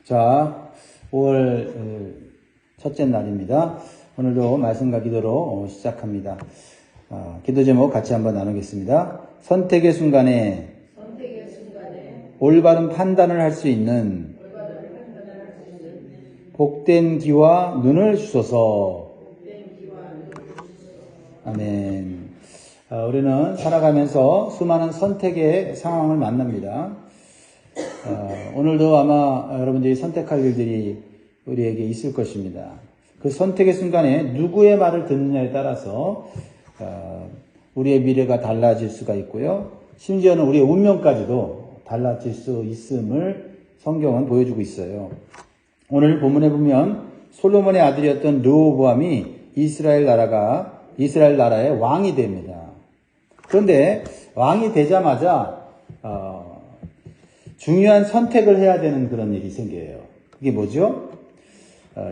자, 5월 첫째 날입니다. 오늘도 말씀과 기도로 시작합니다. 기도 제목 같이 한번 나누겠습니다. 선택의 순간에 올바른 판단을 할 수 있는 복된 귀와 눈을 주소서. 아멘. 우리는 살아가면서 수많은 선택의 상황을 만납니다. 오늘도 아마 여러분들이 선택할 일들이 우리에게 있을 것입니다. 그 선택의 순간에 누구의 말을 듣느냐에 따라서 우리의 미래가 달라질 수가 있고요. 심지어는 우리의 운명까지도 달라질 수 있음을 성경은 보여주고 있어요. 오늘 본문에 보면 솔로몬의 아들이었던 르호보암이 이스라엘 나라의 왕이 됩니다. 그런데 왕이 되자마자 중요한 선택을 해야 되는 그런 일이 생겨요. 그게 뭐죠?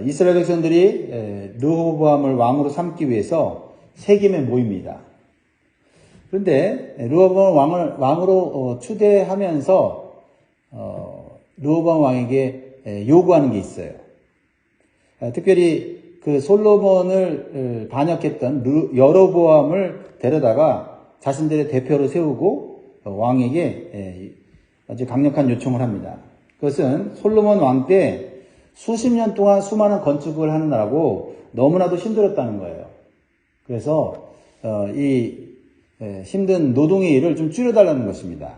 이스라엘 백성들이 르호보암을 왕으로 삼기 위해서 세겜에 모입니다. 그런데 르호보암을 왕으로 추대하면서 르호보암 왕에게 요구하는 게 있어요. 특별히 그 솔로몬을 반역했던 여로보암을 데려다가 자신들의 대표로 세우고 왕에게 아주 강력한 요청을 합니다. 그것은 솔로몬 왕 때 수십 년 동안 수많은 건축을 하느라고 너무나도 힘들었다는 거예요. 그래서 이 힘든 노동의 일을 좀 줄여달라는 것입니다.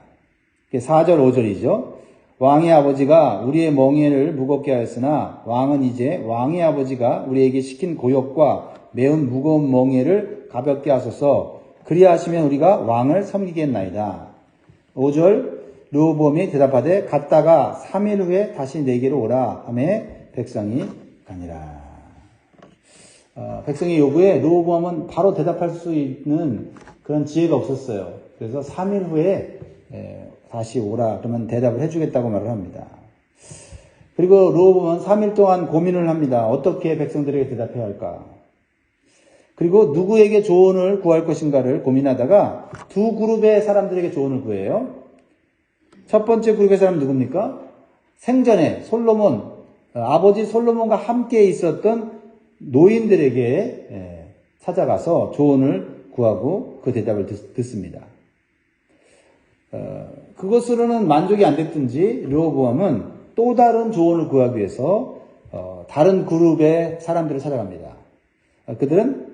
4절 5절이죠. 왕의 아버지가 우리의 멍에를 무겁게 하였으나 왕은 이제 왕의 아버지가 우리에게 시킨 고역과 매운 무거운 멍에를 가볍게 하소서. 그리하시면 우리가 왕을 섬기겠나이다. 5절 르호보암이 대답하되 갔다가 3일 후에 다시 내게로 오라 하매 백성이 가니라. 백성의 요구에 르호보암은 바로 대답할 수 있는 그런 지혜가 없었어요. 그래서 3일 후에 다시 오라 그러면 대답을 해주겠다고 말을 합니다. 그리고 르호보암은 3일 동안 고민을 합니다. 어떻게 백성들에게 대답해야 할까? 그리고 누구에게 조언을 구할 것인가를 고민하다가 두 그룹의 사람들에게 조언을 구해요. 첫 번째 그룹의 사람은 누굽니까? 생전에 아버지 솔로몬과 함께 있었던 노인들에게 찾아가서 조언을 구하고 그 대답을 듣습니다. 그것으로는 만족이 안 됐든지 르호보암은 또 다른 조언을 구하기 위해서 다른 그룹의 사람들을 찾아갑니다. 그들은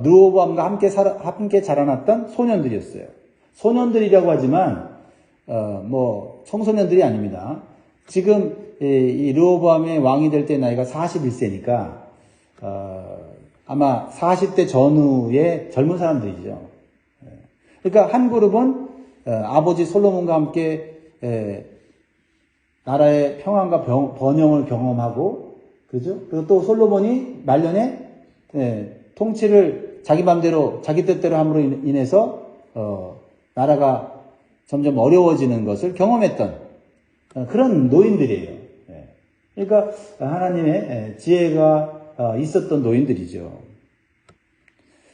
르호보암과 함께 자라났던 소년들이었어요. 소년들이라고 하지만 청소년들이 아닙니다. 지금 이 르호보암의 왕이 될 때 나이가 41세니까 아마 40대 전후의 젊은 사람들이죠. 그러니까 한 그룹은 아버지 솔로몬과 함께 나라의 평안과 번영을 경험하고, 그죠? 그리고 또 솔로몬이 말년에 통치를 자기 맘대로 자기 뜻대로 함으로 인해서 나라가 점점 어려워지는 것을 경험했던 그런 노인들이에요. 그러니까 하나님의 지혜가 있었던 노인들이죠.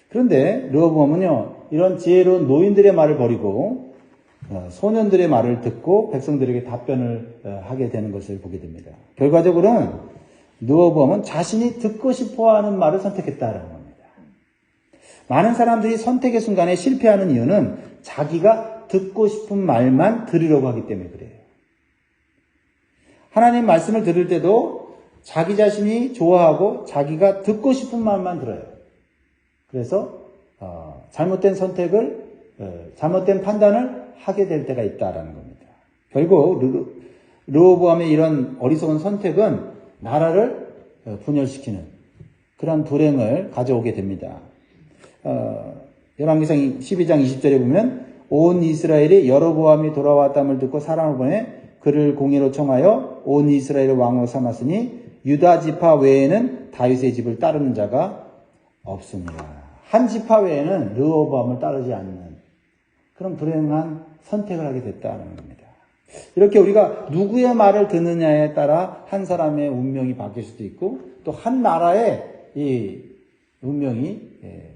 그런데 르호보암은요, 이런 지혜로운 노인들의 말을 버리고 소년들의 말을 듣고 백성들에게 답변을 하게 되는 것을 보게 됩니다. 결과적으로는 르호보암은 자신이 듣고 싶어하는 말을 선택했다라는 겁니다. 많은 사람들이 선택의 순간에 실패하는 이유는 자기가 듣고 싶은 말만 들으려고 하기 때문에 그래요. 하나님 말씀을 들을 때도 자기 자신이 좋아하고 자기가 듣고 싶은 말만 들어요. 그래서 잘못된 판단을 하게 될 때가 있다라는 겁니다. 결국 르호보암의 이런 어리석은 선택은 나라를 분열시키는 그런 불행을 가져오게 됩니다. 열왕기상 12장 20절에 보면 온 이스라엘이 여로보암이 돌아왔담을 듣고 사람을 보내 그를 공의로 청하여 온 이스라엘을 왕으로 삼았으니 유다 지파 외에는 다윗의 집을 따르는 자가 없습니다. 한 지파 외에는 르호보암을 따르지 않는 그런 불행한 선택을 하게 됐다는 겁니다. 이렇게 우리가 누구의 말을 듣느냐에 따라 한 사람의 운명이 바뀔 수도 있고 또 한 나라의 이 운명이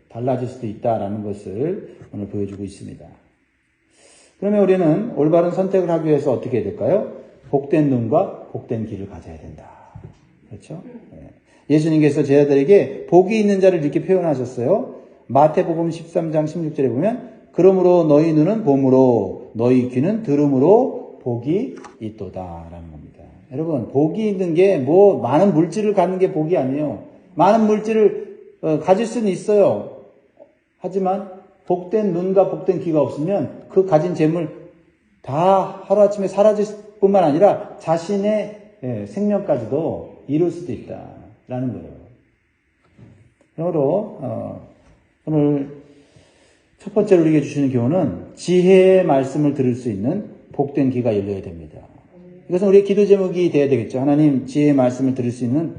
달라질 수도 있다라는 것을 오늘 보여주고 있습니다. 그러면 우리는 올바른 선택을 하기 위해서 어떻게 해야 될까요? 복된 눈과 복된 길을 가져야 된다. 그렇죠? 예수님께서 제자들에게 복이 있는 자를 이렇게 표현하셨어요. 마태복음 13장 16절에 보면 그러므로 너희 눈은 봄으로 너희 귀는 들음으로 복이 있도다라는 겁니다. 여러분, 복이 있는 게 뭐 많은 물질을 갖는 게 복이 아니에요. 많은 물질을 가질 수는 있어요. 하지만 복된 눈과 복된 귀가 없으면 그 가진 재물 다 하루아침에 사라질 뿐만 아니라 자신의 생명까지도 이룰 수도 있다라는 거예요. 그러므로 오늘 첫 번째로 우리에게 주시는 교훈은 지혜의 말씀을 들을 수 있는 복된 귀가 열려야 됩니다. 이것은 우리의 기도 제목이 되어야 되겠죠. 하나님, 지혜의 말씀을 들을 수 있는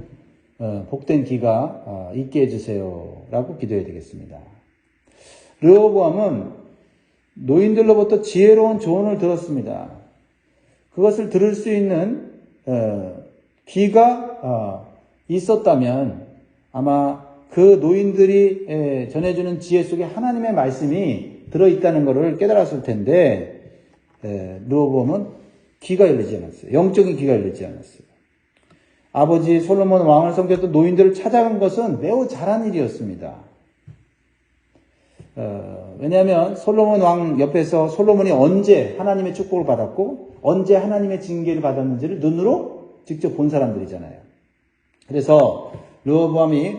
복된 귀가 있게 해주세요 라고 기도해야 되겠습니다. 르호보암은 노인들로부터 지혜로운 조언을 들었습니다. 그것을 들을 수 있는 귀가 있었다면 아마 그 노인들이 전해주는 지혜 속에 하나님의 말씀이 들어있다는 것을 깨달았을 텐데 르호보암은 귀가 열리지 않았어요. 영적인 귀가 열리지 않았어요. 아버지 솔로몬 왕을 섬겼던 노인들을 찾아간 것은 매우 잘한 일이었습니다. 왜냐하면 솔로몬 왕 옆에서 솔로몬이 언제 하나님의 축복을 받았고 언제 하나님의 징계를 받았는지를 눈으로 직접 본 사람들이잖아요. 그래서 르호보암이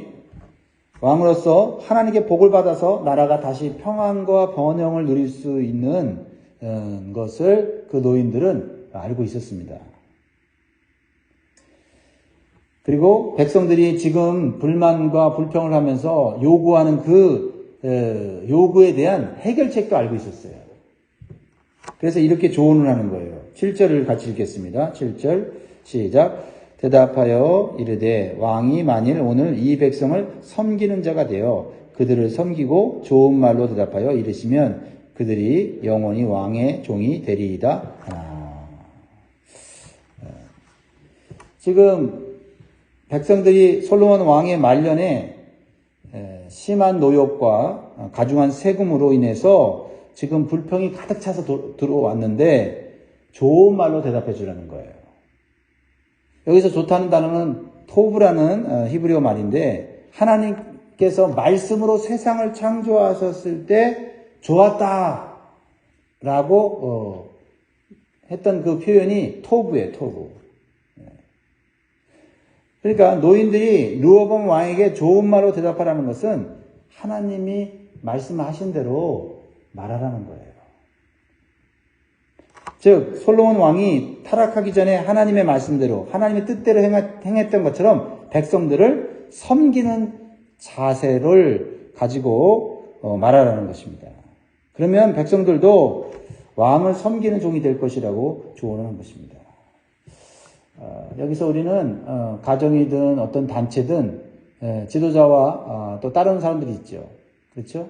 왕으로서 하나님께 복을 받아서 나라가 다시 평안과 번영을 누릴 수 있는 것을 그 노인들은 알고 있었습니다. 그리고 백성들이 지금 불만과 불평을 하면서 요구하는 그 요구에 대한 해결책도 알고 있었어요. 그래서 이렇게 조언을 하는 거예요. 7절을 같이 읽겠습니다. 7절 시작. 대답하여 이르되 왕이 만일 오늘 이 백성을 섬기는 자가 되어 그들을 섬기고 좋은 말로 대답하여 이르시면 그들이 영원히 왕의 종이 되리이다 하나. 지금 백성들이 솔로몬 왕의 말년에 심한 노역과 가중한 세금으로 인해서 지금 불평이 가득 차서 들어왔는데 좋은 말로 대답해 주라는 거예요. 여기서 좋다는 단어는 토브라는 히브리어 말인데 하나님께서 말씀으로 세상을 창조하셨을 때 좋았다 라고 했던 그 표현이 토브예요. 토브. 그러니까 노인들이 르호보암 왕에게 좋은 말로 대답하라는 것은 하나님이 말씀하신 대로 말하라는 거예요. 즉 솔로몬 왕이 타락하기 전에 하나님의 말씀대로 하나님의 뜻대로 행했던 것처럼 백성들을 섬기는 자세를 가지고 말하라는 것입니다. 그러면 백성들도 왕을 섬기는 종이 될 것이라고 조언을 한 것입니다. 여기서 우리는 가정이든 어떤 단체든 지도자와 또 다른 사람들이 있죠. 그렇죠?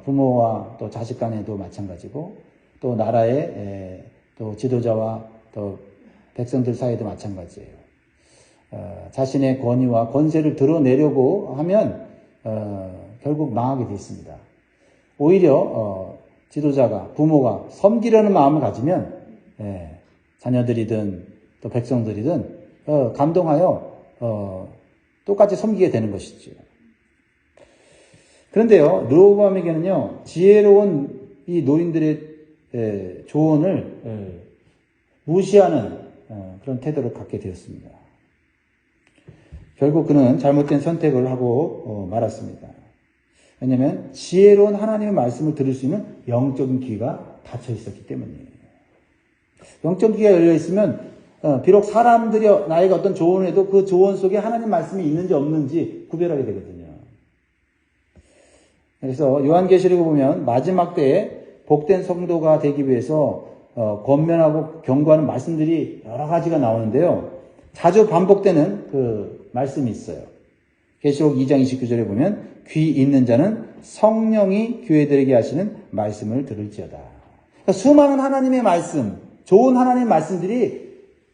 부모와 또 자식 간에도 마찬가지고 또 나라의 또 지도자와 또 백성들 사이에도 마찬가지예요. 자신의 권위와 권세를 드러내려고 하면 결국 망하게 돼 있습니다. 오히려 지도자가 부모가 섬기려는 마음을 가지면 자녀들이든 또 백성들이든 감동하여 똑같이 섬기게 되는 것이죠. 그런데요, 르호보암에게는요 지혜로운 이 노인들의 조언을 무시하는 그런 태도를 갖게 되었습니다. 결국 그는 잘못된 선택을 하고 말았습니다. 왜냐하면 지혜로운 하나님의 말씀을 들을 수 있는 영적인 귀가 닫혀 있었기 때문이에요. 영적인 귀가 열려 있으면 비록 사람들이 나에게 어떤 조언을 해도 그 조언 속에 하나님 말씀이 있는지 없는지 구별하게 되거든요. 그래서 요한계시록을 보면 마지막 때에 복된 성도가 되기 위해서 권면하고 경고하는 말씀들이 여러 가지가 나오는데요. 자주 반복되는 그 말씀이 있어요. 계시록 2장 29절에 보면 귀 있는 자는 성령이 교회들에게 하시는 말씀을 들을지어다. 그러니까 수많은 하나님의 말씀, 좋은 하나님의 말씀들이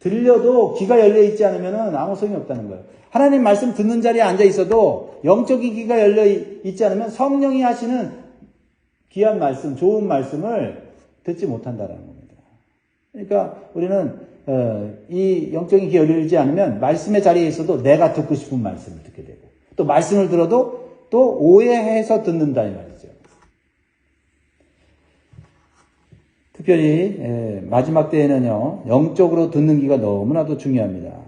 들려도 귀가 열려 있지 않으면 아무 소용이 없다는 거예요. 하나님 말씀 듣는 자리에 앉아 있어도 영적인 귀가 열려 있지 않으면 성령이 하시는 귀한 말씀, 좋은 말씀을 듣지 못한다는 겁니다. 그러니까 우리는 이 영적인 귀가 열리지 않으면 말씀의 자리에 있어도 내가 듣고 싶은 말씀을 듣게 되고, 또 말씀을 들어도 또 오해해서 듣는다 이 말이죠. 특별히 마지막 때에는요, 영적으로 듣는 귀가 너무나도 중요합니다.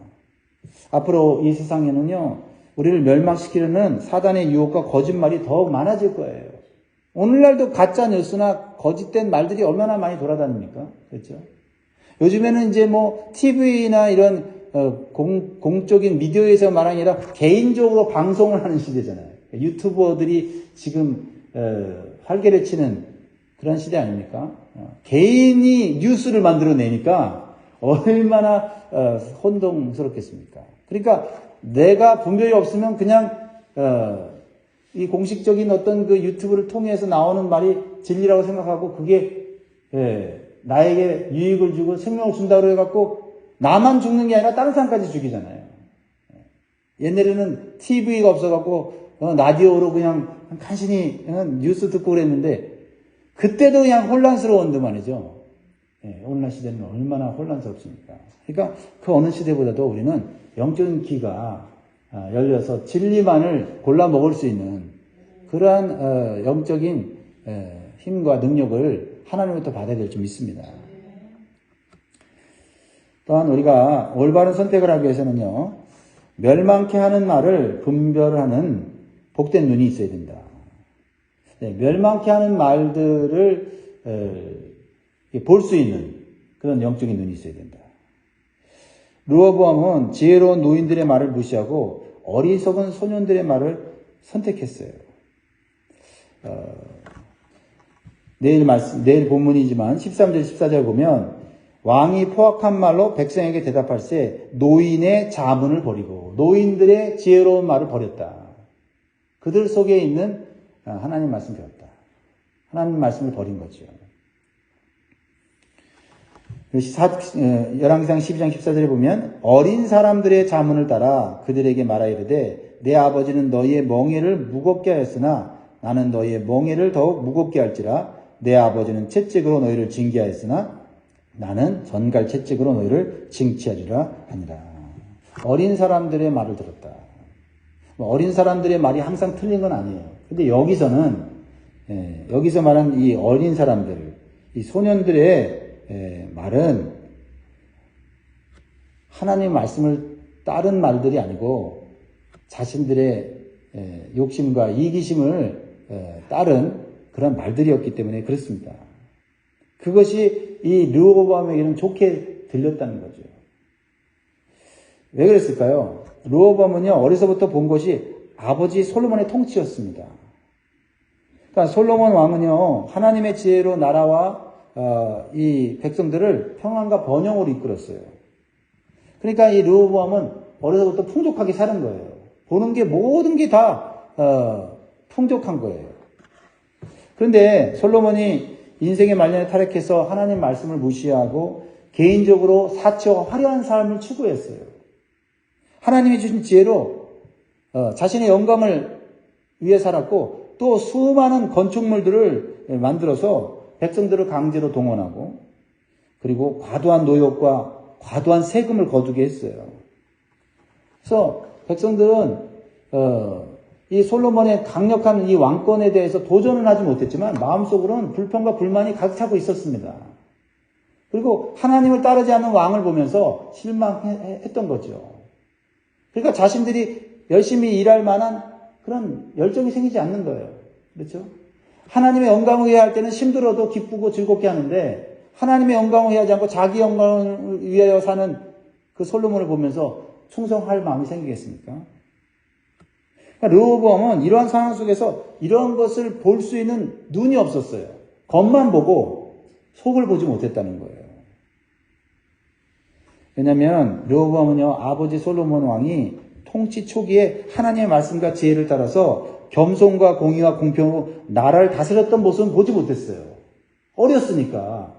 앞으로 이 세상에는요, 우리를 멸망시키려는 사단의 유혹과 거짓말이 더 많아질 거예요. 오늘날도 가짜 뉴스나 거짓된 말들이 얼마나 많이 돌아다닙니까? 그렇죠? 요즘에는 이제 뭐 TV나 이런 공적인 미디어에서 말하는 게 아니라 개인적으로 방송을 하는 시대잖아요. 유튜버들이 지금 활개를 치는 그런 시대 아닙니까? 개인이 뉴스를 만들어내니까 얼마나 혼동스럽겠습니까? 그러니까 내가 분별이 없으면 그냥 이 공식적인 어떤 그 유튜브를 통해서 나오는 말이 진리라고 생각하고 그게 나에게 유익을 주고 생명을 준다고 해갖고 나만 죽는 게 아니라 다른 사람까지 죽이잖아요. 옛날에는 TV가 없어갖고 라디오로 그냥 간신히 뉴스 듣고 그랬는데 그때도 그냥 혼란스러웠는데 말이죠. 오늘날 시대는 얼마나 혼란스럽습니까? 그러니까 그 어느 시대보다도 우리는 영적인 귀가 열려서 진리만을 골라 먹을 수 있는 그러한 영적인 힘과 능력을 하나님부터 받아야 될 줄 믿습니다. 또한 우리가 올바른 선택을 하기 위해서는요, 멸망케 하는 말을 분별하는 복된 눈이 있어야 된다. 멸망케 하는 말들을 볼 수 있는 그런 영적인 눈이 있어야 된다. 르호보암은 지혜로운 노인들의 말을 무시하고 어리석은 소년들의 말을 선택했어요. 내일 본문이지만 13절 14절 보면 왕이 포악한 말로 백성에게 대답할세 노인의 자문을 버리고 노인들의 지혜로운 말을 버렸다. 그들 속에 있는 하나님 말씀 배웠다. 하나님 말씀을 버린 거죠. 열왕기상 12장 14절에 보면 어린 사람들의 자문을 따라 그들에게 말하 이르되 내 아버지는 너희의 멍에를 무겁게 하였으나 나는 너희의 멍에를 더욱 무겁게 할지라 내 아버지는 채찍으로 너희를 징계하였으나 나는 전갈 채찍으로 너희를 징치하리라 하니라. 어린 사람들의 말을 들었다. 어린 사람들의 말이 항상 틀린 건 아니에요. 근데 여기서는 여기서 말한 이 어린 사람들, 이 소년들의 말은 하나님 말씀을 따른 말들이 아니고 자신들의 욕심과 이기심을 따른 그런 말들이었기 때문에 그렇습니다. 그것이 이 르호보암에게는 좋게 들렸다는 거죠. 왜 그랬을까요? 르호보암은요, 어려서부터 본 것이 아버지 솔로몬의 통치였습니다. 그러니까 솔로몬 왕은요, 하나님의 지혜로 나라와 이 백성들을 평안과 번영으로 이끌었어요. 그러니까 이 르호보암은 어려서부터 풍족하게 사는 거예요. 보는 게 모든 게 다 풍족한 거예요. 그런데 솔로몬이 인생의 말년에 타락해서 하나님 말씀을 무시하고 개인적으로 사치와 화려한 삶을 추구했어요. 하나님이 주신 지혜로 자신의 영광을 위해 살았고 또 수많은 건축물들을 만들어서 백성들을 강제로 동원하고 그리고 과도한 노역과 과도한 세금을 거두게 했어요. 그래서 백성들은 이 솔로몬의 강력한 이 왕권에 대해서 도전은 하지 못했지만 마음속으로는 불평과 불만이 가득 차고 있었습니다. 그리고 하나님을 따르지 않는 왕을 보면서 실망했던 거죠. 그러니까 자신들이 열심히 일할 만한 그런 열정이 생기지 않는 거예요. 그렇죠? 하나님의 영광을 위해 할 때는 힘들어도 기쁘고 즐겁게 하는데 하나님의 영광을 위하지 않고 자기 영광을 위하여 사는 그 솔로몬을 보면서 충성할 마음이 생기겠습니까? 그러니까 르호보암은 이러한 상황 속에서 이러한 것을 볼 수 있는 눈이 없었어요. 겉만 보고 속을 보지 못했다는 거예요. 왜냐하면 르호보암은요, 아버지 솔로몬 왕이 통치 초기에 하나님의 말씀과 지혜를 따라서 겸손과 공의와 공평으로 나라를 다스렸던 모습은 보지 못했어요. 어렸으니까.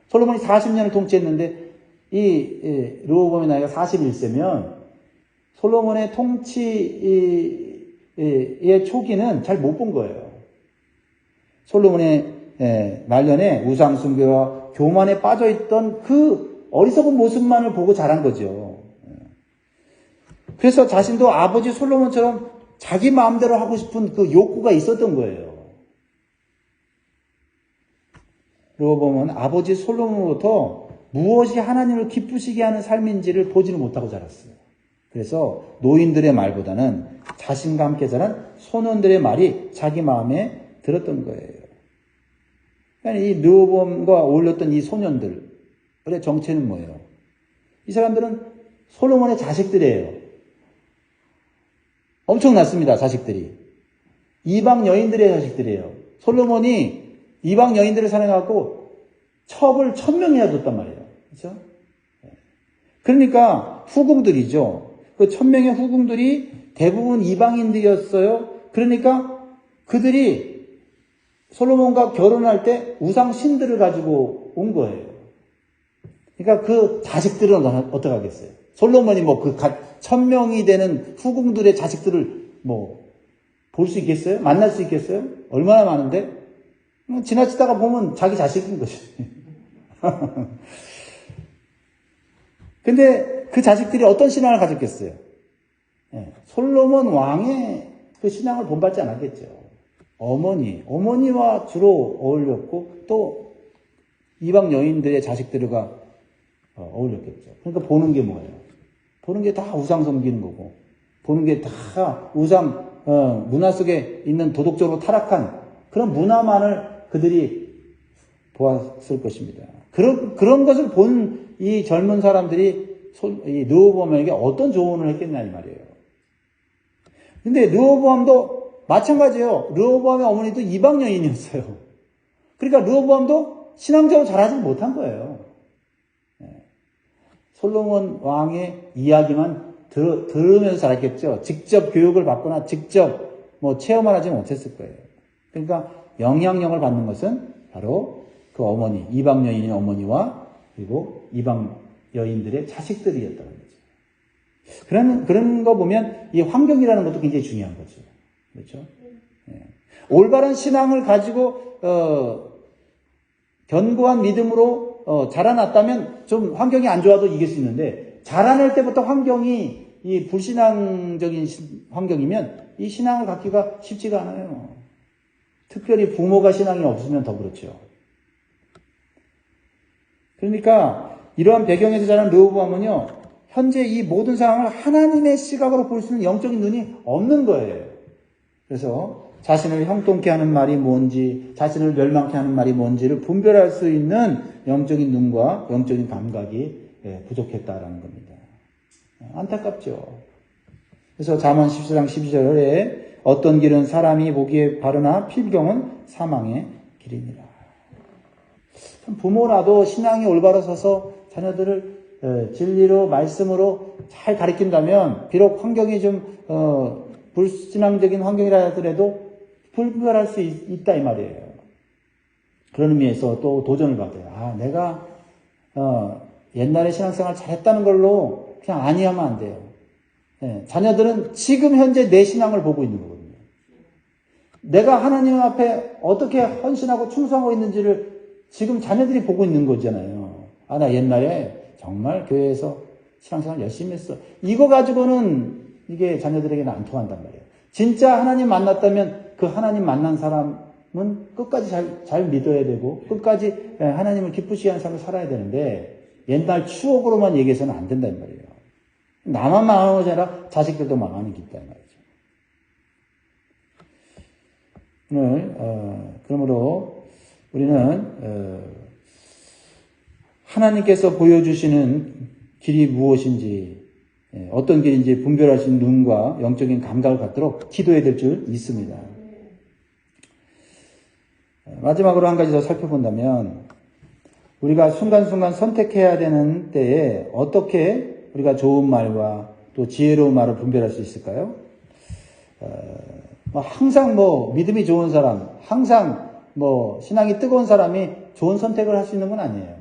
솔로몬이 40년을 통치했는데 이 르호보암의 나이가 41세면 솔로몬의 통치의 초기는 잘 못 본 거예요. 솔로몬의 말년에 우상숭배와 교만에 빠져있던 그 어리석은 모습만을 보고 자란 거죠. 그래서 자신도 아버지 솔로몬처럼 자기 마음대로 하고 싶은 그 욕구가 있었던 거예요. 르호보암은 아버지 솔로몬으로부터 무엇이 하나님을 기쁘시게 하는 삶인지를 보지를 못하고 자랐어요. 그래서 노인들의 말보다는 자신과 함께 자란 소년들의 말이 자기 마음에 들었던 거예요. 그러니까 이 르호보암과 어울렸던 이 소년들의 정체는 뭐예요? 이 사람들은 솔로몬의 자식들이에요. 엄청났습니다, 자식들이. 이방 여인들의 자식들이에요. 솔로몬이 이방 여인들을 사랑해갖고 첩을 1000명이나 뒀단 말이에요. 그렇죠? 그러니까 후궁들이죠. 그 1000명의 후궁들이 대부분 이방인들이었어요. 그러니까 그들이 솔로몬과 결혼할 때 우상 신들을 가지고 온 거예요. 그러니까 그 자식들은 어떻게 하겠어요? 솔로몬이 뭐 그 1000명이 되는 후궁들의 자식들을 뭐 볼 수 있겠어요? 만날 수 있겠어요? 얼마나 많은데? 지나치다가 보면 자기 자식인 거죠. 근데 그 자식들이 어떤 신앙을 가졌겠어요? 솔로몬 왕의 그 신앙을 본받지 않았겠죠. 어머니와 주로 어울렸고 또 이방 여인들의 자식들과 어울렸겠죠. 그러니까 보는 게 뭐예요? 보는 게 다 우상 섬기는 거고, 보는 게 다 우상 문화 속에 있는 도덕적으로 타락한 그런 문화만을 그들이 보았을 것입니다. 그런 것을 본 이 젊은 사람들이 이 르호보암에게 어떤 조언을 했겠냐 이 말이에요. 근데 르호보암도 마찬가지예요. 르호보암의 어머니도 이방 여인이었어요. 그러니까 르호보암도 신앙적으로 잘하지 못한 거예요. 솔로몬 왕의 이야기만 들으면서 자랐겠죠. 직접 교육을 받거나 직접 뭐 체험을 하지 못했을 거예요. 그러니까 영향력을 받는 것은 바로 그 어머니, 이방 여인의 어머니와 그리고 이방 여인들의 자식들이었다는 거죠. 그런 거 보면 이 환경이라는 것도 굉장히 중요한 거죠. 그렇죠? 올바른 신앙을 가지고 견고한 믿음으로 자라났다면 좀 환경이 안 좋아도 이길 수 있는데 자라날 때부터 환경이 이 불신앙적인 환경이면 이 신앙을 갖기가 쉽지가 않아요. 특별히 부모가 신앙이 없으면 더 그렇죠. 그러니까 이러한 배경에서 자란 르호보암은요, 현재 이 모든 상황을 하나님의 시각으로 볼 수 있는 영적인 눈이 없는 거예요. 그래서 자신을 형통케 하는 말이 뭔지, 자신을 멸망케 하는 말이 뭔지를 분별할 수 있는 영적인 눈과 영적인 감각이 부족했다라는 겁니다. 안타깝죠. 그래서 잠언 14장 12절에 어떤 길은 사람이 보기에 바르나 필경은 사망의 길이니라. 부모라도 신앙이 올바로 서서 자녀들을 진리로 말씀으로 잘 가르친다면 비록 환경이 좀 불신앙적인 환경이라 하더라도 분별할 수 있다 이 말이에요. 그런 의미에서 또 도전을 받아요. 내가 옛날에 신앙생활 잘했다는 걸로 그냥 아니하면 안 돼요. 자녀들은 지금 현재 내 신앙을 보고 있는 거거든요. 내가 하나님 앞에 어떻게 헌신하고 충성하고 있는지를 지금 자녀들이 보고 있는 거잖아요. 나 옛날에 정말 교회에서 신앙생활 열심히 했어. 이거 가지고는 이게 자녀들에게는 안 통한단 말이에요. 진짜 하나님 만났다면 그 하나님 만난 사람은 끝까지 잘 믿어야 되고 끝까지 하나님을 기쁘시게 하는 삶을 살아야 되는데 옛날 추억으로만 얘기해서는 안 된단 말이에요. 나만 망하는 것이 아니라 자식들도 망하는 게 있단 말이죠. 오늘 그러므로 우리는 하나님께서 보여주시는 길이 무엇인지 어떤 길인지 분별할 수 있는 눈과 영적인 감각을 갖도록 기도해야 될 줄 믿습니다. 마지막으로 한 가지 더 살펴본다면 우리가 순간순간 선택해야 되는 때에 어떻게 우리가 좋은 말과 또 지혜로운 말을 분별할 수 있을까요? 항상 믿음이 좋은 사람, 항상 신앙이 뜨거운 사람이 좋은 선택을 할 수 있는 건 아니에요.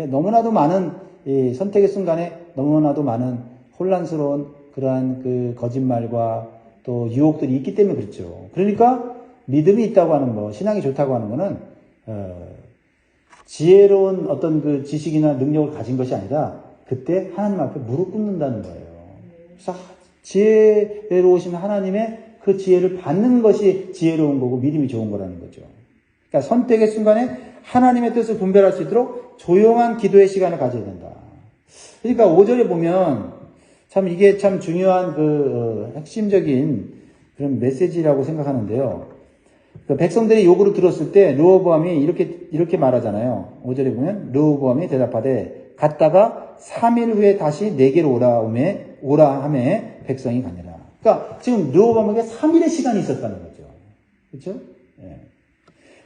너무나도 많은 이 선택의 순간에 너무나도 많은 혼란스러운 그러한 그 거짓말과 또 유혹들이 있기 때문에 그렇죠. 그러니까 믿음이 있다고 하는 거, 신앙이 좋다고 하는 거는 지혜로운 어떤 그 지식이나 능력을 가진 것이 아니라 그때 하나님 앞에 무릎 꿇는다는 거예요. 그래서 지혜로우신 하나님의 그 지혜를 받는 것이 지혜로운 거고 믿음이 좋은 거라는 거죠. 그러니까 선택의 순간에 하나님의 뜻을 분별할 수 있도록 조용한 기도의 시간을 가져야 된다. 그러니까 5절에 보면 참 이게 참 중요한 핵심적인 그런 메시지라고 생각하는데요. 그 백성들이 요구를 들었을 때 르호보암이 이렇게 말하잖아요. 5절에 보면 르호보암이 대답하되 갔다가 3일 후에 다시 내게로 오라 하매 백성이 가니라. 그러니까 지금 르호보암에게 3일의 시간이 있었다는 거죠. 그렇죠? 예.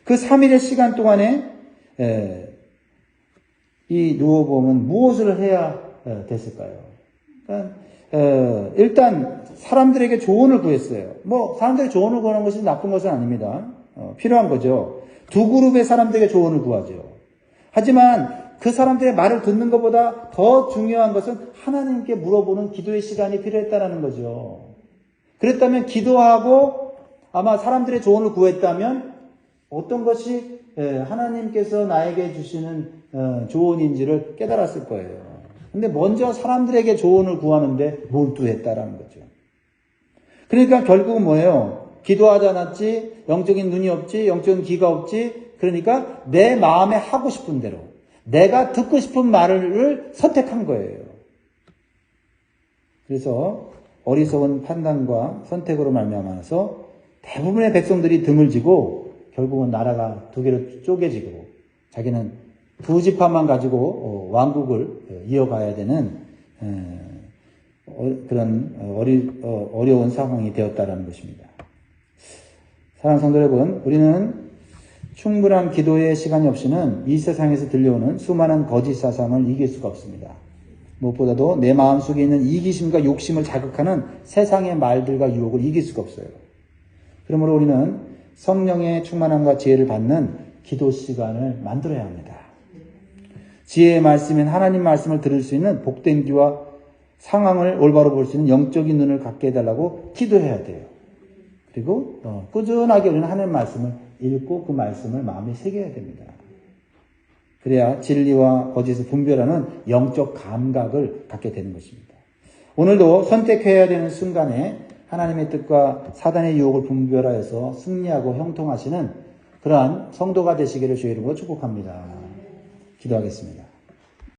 그 3일의 시간 동안에 이 르호보암은 무엇을 해야 됐을까요? 그러니까 일단 사람들에게 조언을 구했어요. 사람들에게 조언을 구하는 것이 나쁜 것은 아닙니다. 필요한 거죠. 두 그룹의 사람들에게 조언을 구하죠. 하지만 그 사람들의 말을 듣는 것보다 더 중요한 것은 하나님께 물어보는 기도의 시간이 필요했다는 거죠. 그랬다면 기도하고 아마 사람들의 조언을 구했다면 어떤 것이 하나님께서 나에게 주시는 조언인지를 깨달았을 거예요. 근데 먼저 사람들에게 조언을 구하는데 몰두했다라는 거죠. 그러니까 결국은 뭐예요? 기도하지 않았지, 영적인 눈이 없지, 영적인 귀가 없지, 그러니까 내 마음에 하고 싶은 대로, 내가 듣고 싶은 말을 선택한 거예요. 그래서 어리석은 판단과 선택으로 말미암아서 대부분의 백성들이 등을 지고 결국은 나라가 두 개로 쪼개지고 자기는 두 지파만 가지고 왕국을 이어가야 되는 그런 어려운 상황이 되었다라는 것입니다. 사랑하는 성도 여러분, 우리는 충분한 기도의 시간이 없이는 이 세상에서 들려오는 수많은 거짓 사상을 이길 수가 없습니다. 무엇보다도 내 마음속에 있는 이기심과 욕심을 자극하는 세상의 말들과 유혹을 이길 수가 없어요. 그러므로 우리는 성령의 충만함과 지혜를 받는 기도 시간을 만들어야 합니다. 지혜의 말씀인 하나님 말씀을 들을 수 있는 복된 귀와 상황을 올바로 볼 수 있는 영적인 눈을 갖게 해달라고 기도해야 돼요. 그리고 꾸준하게 우리는 하나님 말씀을 읽고 그 말씀을 마음에 새겨야 됩니다. 그래야 진리와 거짓을 분별하는 영적 감각을 갖게 되는 것입니다. 오늘도 선택해야 되는 순간에 하나님의 뜻과 사단의 유혹을 분별하여서 승리하고 형통하시는 그러한 성도가 되시기를 주의 이름으로 축복합니다. 기도하겠습니다.